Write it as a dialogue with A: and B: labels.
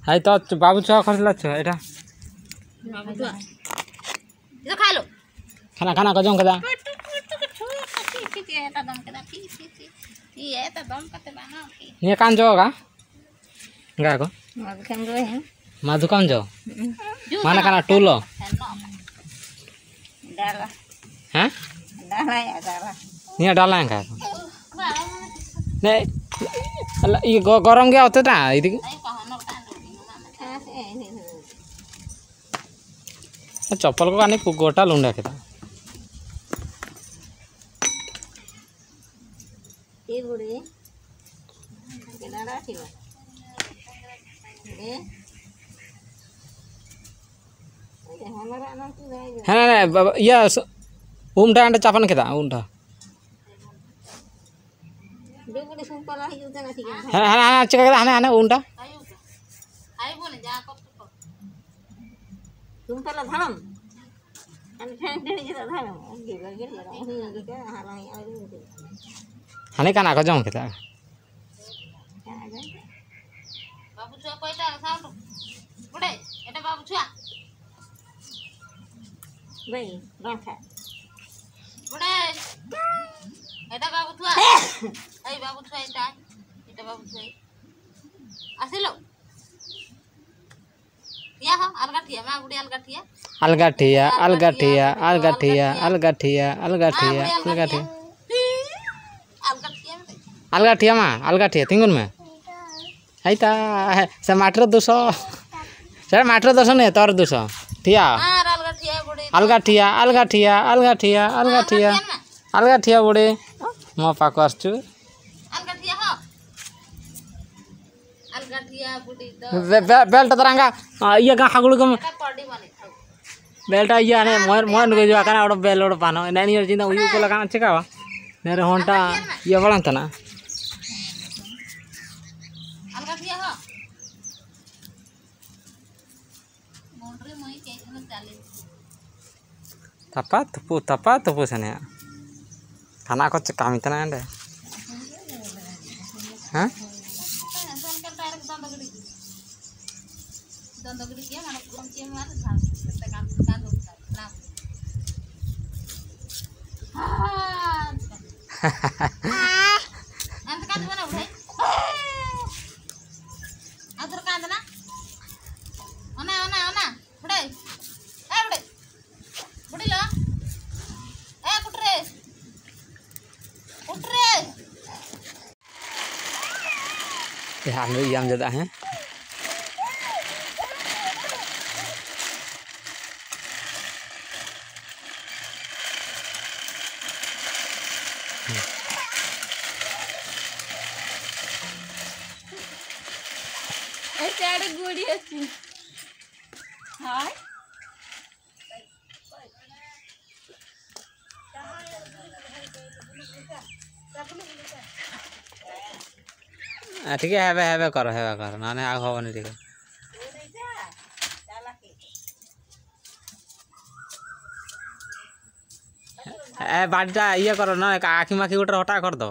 A: हाय तो बाबू छुआ खसला छुआ एटा
B: ये खा लो
A: खाना खाना कजम कदा
B: ये तो दम करते बनाओ
A: ये कान जोगा गा को
B: मधुकम जो है
A: मधुकम जो माना काना टूलो
B: डाला
A: हैं
B: डाला या डाला
A: ये डाला है का ने ये गरम गया होता ना इदी चप्पल को कानी गोटा लुंडा के
B: ये बुढ़े केनाडा थीवा
A: है ना ये उमटा अंडा चापन के उमटा है है चिका है है उमटा
B: आई बोले जा को तुम पहला धरम अन ठंड ठंड जरा धरम गिर गिर लगा हां
A: हने काना को जम के
B: बाबू छुआ कोइटा साउंड बुढ़े एटा बाबू छुआ भाई रखा बुढ़े एटा बाबू छुआ ए बाबू छुआ एटा बाबू छुआ आसिलो या हो अलगाठिया मा गुड़ी अलगाठिया
A: अलगाठिया अलगाठिया अलगाठिया अलगाठिया अलगाठिया अलगाठिया अलगाठिया मा अलगाठिया तिंगुन में है ता से मात्र 200 सर मात्र 200 नहीं तोर 200 ठिया
B: हां अलगाठिया बुड़ी
A: अलगाठिया अलगाठिया अलगाठिया अलगाठिया अलगाठिया बुड़ी मो पाको आछू
B: अलगाठिया हो अलगाठिया बुड़ी तो
A: बेल्ट तरंगा ये गा हागुड़ को
B: पड़ी बने
A: बेल्ट ये ने मोर मोर को जो काना ओड बेल ओड पानो नैनी और जिंदा उयु को लगा चिकावा मेरे होंटा ये बड़ा तना
B: अलगाठिया हो मोंडरे मोई केन चाले
A: तपा तपु सने खाना को काम इतना है हां दंदगड़ी के माने कम के माने था काम ना अंत कांद बना उठाई आदर कांद ना ओना ओना ओना बुढ़े ए बुढ़े बुढ़ी लो ए कुटरे कुटरे ये हम याम ज्यादा है
B: ऐसे गुड़ी अच्छी हाय
A: ठीक है हेबे कर नाने आग होबनी ठीक है ए बाडीटा ये करो ना आखी माखी गोटे हटा कर दो